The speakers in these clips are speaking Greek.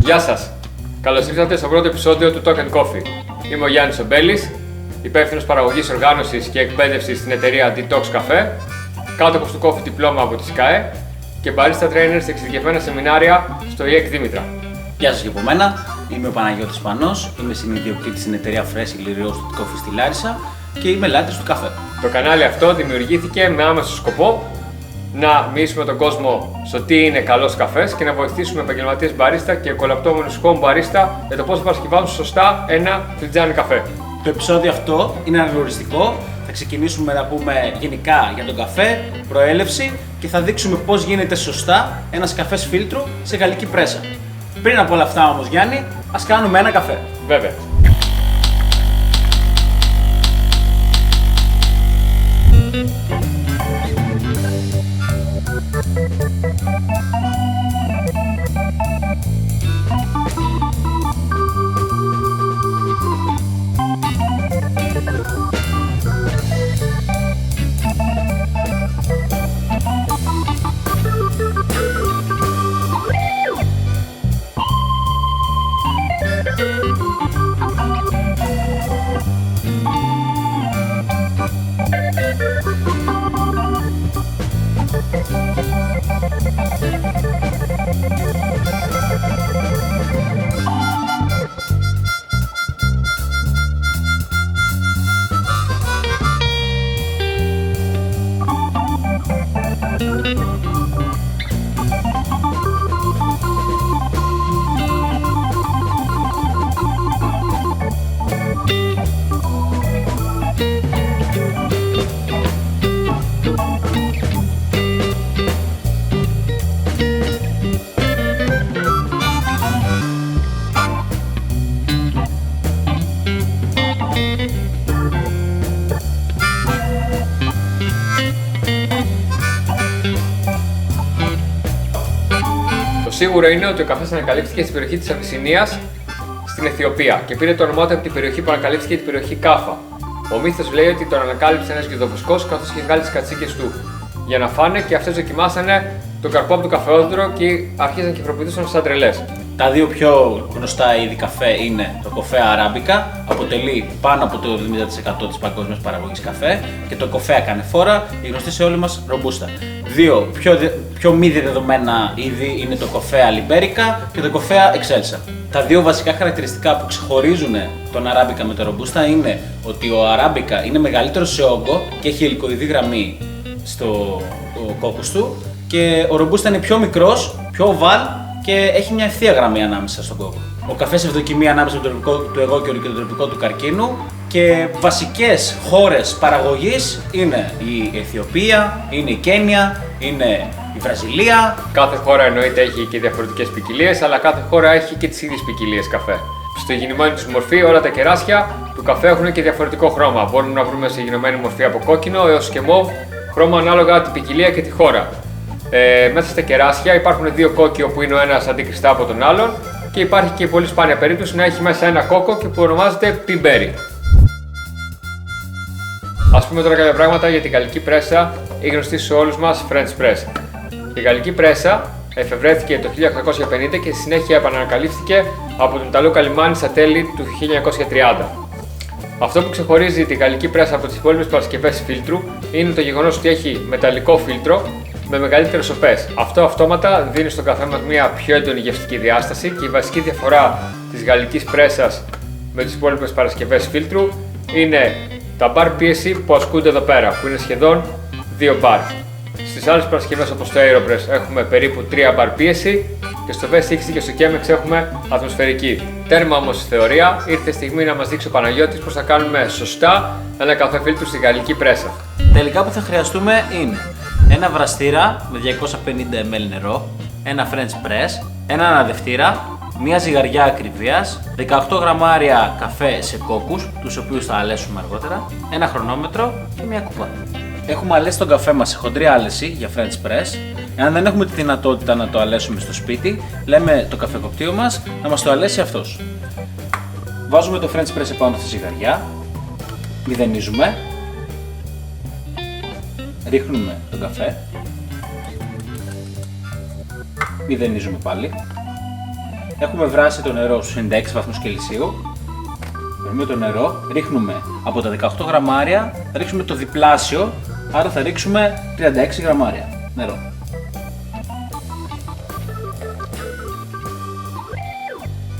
Γεια σας! Καλώς ήρθατε στο πρώτο επεισόδιο του Talk and Coffee. Είμαι ο Γιάννης Ομπέλης, υπεύθυνος παραγωγής, οργάνωσης και εκπαίδευσης στην εταιρεία Detox Cafe, κάτοχος του Coffee Diploma από τη ΣΚΑΕ και barista trainer σε εξειδικευμένα σεμινάρια στο ΙΕΚ Δήμητρα. Γεια σας και από μένα, είμαι ο Παναγιώτης Πανός, είμαι συνειδιοκτήτης στην εταιρεία Fresh Roasted Coffee στη Λάρισα και είμαι λάτρης του καφέ. Το κανάλι αυτό δημιουργήθηκε με άμεσο σκοπό να μοιήσουμε τον κόσμο στο τι είναι καλός καφές και να βοηθήσουμε επαγγελματίες μπαρίστα και κολαπτώμενους home μπαρίστα για το πώς θα παρασκευάζουν σωστά ένα φλιτζάνι καφέ. Το επεισόδιο αυτό είναι αναγνωριστικό. Θα ξεκινήσουμε να πούμε γενικά για τον καφέ, προέλευση και θα δείξουμε πώς γίνεται σωστά ένας καφές φίλτρου σε γαλλική πρέσα. Πριν από όλα αυτά όμως, Γιάννη, ας κάνουμε ένα καφέ. Βέβαια. Σίγουρο είναι ότι ο καφές ανακαλύφθηκε στην περιοχή της Αβυσσινίας στην Αιθιοπία και πήρε το όνομά του από την περιοχή που ανακαλύφθηκε, την περιοχή Κάφα. Ο μύθος λέει ότι τον ανακάλυψε ένας γιδοβοσκός καθώς είχε βγάλει τις κατσίκες του για να φάνε και αυτές δοκιμάσανε τον καρπό από το καφεόδωρο και άρχισαν και φροπηδούσαν σαν τρελές. Τα δύο πιο γνωστά είδη καφέ είναι το κοφέ αράμπικα, αποτελεί πάνω από το 70% της παγκόσμιας παραγωγής καφέ, και το κοφέ κανεφόρα, η γνωστή σε όλοι μας ρομπούστα. Δύο πιο μη διαδεδομένα είδη είναι το κοφέ αλιμπέρικα και το κοφέ εξέλσα. Τα δύο βασικά χαρακτηριστικά που ξεχωρίζουν τον αράμπικα με το ρομπούστα είναι ότι ο αράμπικα είναι μεγαλύτερο σε όγκο και έχει ελικοειδή γραμμή στο κόκκους του, και ο ρομπούστα είναι πιο μικρός, πιο οβάλ και έχει μια ευθεία γραμμή ανάμεσα στον κόκκο. Ο καφές ευδοκιμεί ανάμεσα στο τροπικό του εγώκερου και το τροπικό του καρκίνου, και βασικές χώρες παραγωγής είναι η Αιθιοπία, είναι η Κένια, είναι η Βραζιλία. Κάθε χώρα εννοείται έχει και διαφορετικές ποικιλίες, αλλά κάθε χώρα έχει και τις ίδιες ποικιλίες καφέ. Στη γεννημένη τους μορφή, όλα τα κεράσια του καφέ έχουν και διαφορετικό χρώμα. Μπορούμε να βρούμε σε γεννημένη μορφή από κόκκινο έως και μοβ, χρώμα ανάλογα την ποικιλία και τη χώρα. Μέσα στα κεράσια υπάρχουν δύο κόκκιο που είναι ο ένας αντικριστά από τον άλλον, και υπάρχει και πολύ σπάνια περίπτωση να έχει μέσα ένα κόκκο και που ονομάζεται πιμπέρι. Ας πούμε τώρα κάποια πράγματα για την γαλλική πρέσα, η γνωστή σε όλους μας French press. Η γαλλική πρέσα εφευρέθηκε το 1850 και στη συνέχεια επανακαλύφθηκε από τον Ιταλό Καλιμάνι στα τέλη του 1930. Αυτό που ξεχωρίζει τη γαλλική πρέσα από τις υπόλοιπες παρασκευές φίλτρου είναι το γεγονός ότι έχει μεταλλικό φίλτρο με μεγαλύτερες σοπές. Αυτό αυτόματα δίνει στον καφέ μας μια πιο έντονη γευστική διάσταση, και η βασική διαφορά της γαλλικής πρέσας με τις υπόλοιπες παρασκευές φίλτρου είναι τα μπαρ πίεση που ασκούνται εδώ πέρα, που είναι σχεδόν 2 μπαρ. Στις άλλες παρασκευές όπως το Aeropress έχουμε περίπου 3 μπαρ πίεση, και στο V60 και στο Chemex έχουμε ατμοσφαιρική. Τέρμα όμως η θεωρία, ήρθε η στιγμή να μας δείξει ο Παναγιώτης πώς θα κάνουμε σωστά ένα καφέ φίλτρου στη γαλλική πρέσα. Τελικά που θα χρειαστούμε είναι ένα βραστήρα με 250 ml νερό, ένα French press, ένα αναδευτήρα, μια ζυγαριά ακριβίας, 18 γραμμάρια καφέ σε κόκκους, τους οποίους θα αλέσουμε αργότερα, ένα χρονόμετρο και μια κουπά. Έχουμε αλέσει τον καφέ μας σε χοντρή άλεση για French press. Εάν δεν έχουμε τη δυνατότητα να το αλέσουμε στο σπίτι, λέμε το καφεκοπτείο μας να μας το αλέσει αυτός. Βάζουμε το French press επάνω στη ζυγαριά, μηδενίζουμε, ρίχνουμε τον καφέ, μηδενίζουμε πάλι, έχουμε βράσει το νερό στους 96 βαθμούς Κελσίου. Παίρνουμε το νερό, ρίχνουμε από τα 18 γραμμάρια, θα ρίξουμε το διπλάσιο, άρα θα ρίξουμε 36 γραμμάρια νερό.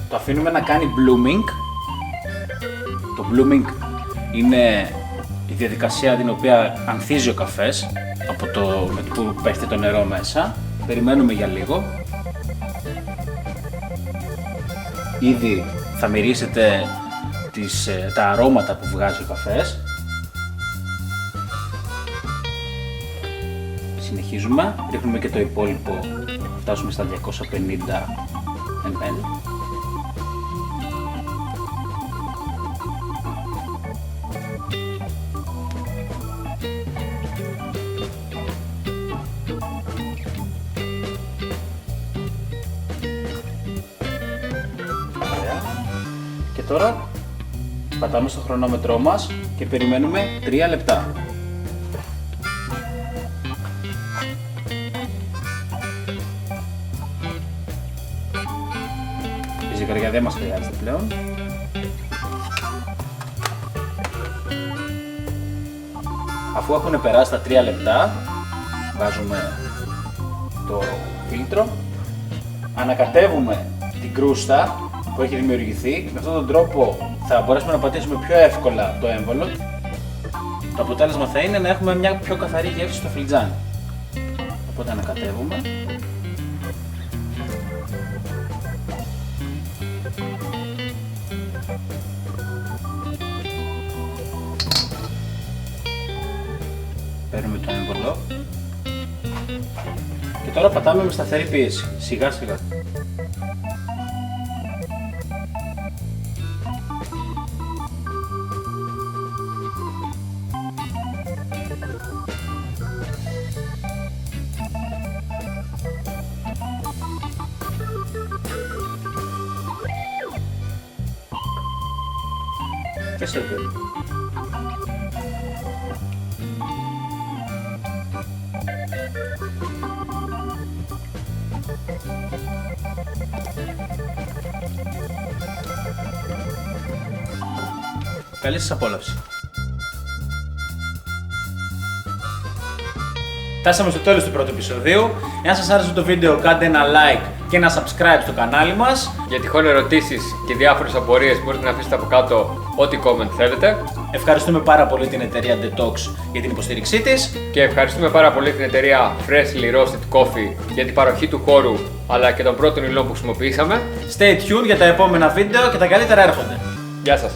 Το αφήνουμε να κάνει blooming. Το blooming είναι η διαδικασία την οποία ανθίζει ο καφές από το που πέφτει το νερό μέσα. Περιμένουμε για λίγο. Ήδη θα μυρίσετε τα αρώματα που βγάζει ο καφές. Συνεχίζουμε, ρίχνουμε και το υπόλοιπο, φτάσουμε στα 250 ml. Και τώρα πατάμε στο χρονόμετρό μας και περιμένουμε 3 λεπτά. Η ζυγαριά δεν μας χρειάζεται πλέον. Αφού έχουν περάσει τα 3 λεπτά, βάζουμε το φίλτρο, ανακατεύουμε την κρούστα που έχει δημιουργηθεί. Με αυτόν τον τρόπο θα μπορέσουμε να πατήσουμε πιο εύκολα το έμβολο. Το αποτέλεσμα θα είναι να έχουμε μια πιο καθαρή γεύση στο φλιτζάνι. Οπότε ανακατεύουμε. Παίρνουμε το έμβολο. Και τώρα πατάμε με σταθερή πίεση, σιγά σιγά. Και σερβίρ. Καλή σας απόλαυση. Φτάσαμε στο τέλος του πρώτου επεισοδίου. Εάν σας άρεσε το βίντεο, κάντε ένα like και ένα subscribe στο κανάλι μας. Για τυχόν ερωτήσεις και διάφορες απορίες μπορείτε να αφήσετε από κάτω ό,τι comment θέλετε. Ευχαριστούμε πάρα πολύ την εταιρεία Detox για την υποστήριξή της. Και ευχαριστούμε πάρα πολύ την εταιρεία Freshly Roasted Coffee για την παροχή του χώρου αλλά και των πρώτων υλών που χρησιμοποιήσαμε. Stay tuned για τα επόμενα βίντεο και τα καλύτερα έρχονται. Γεια σας.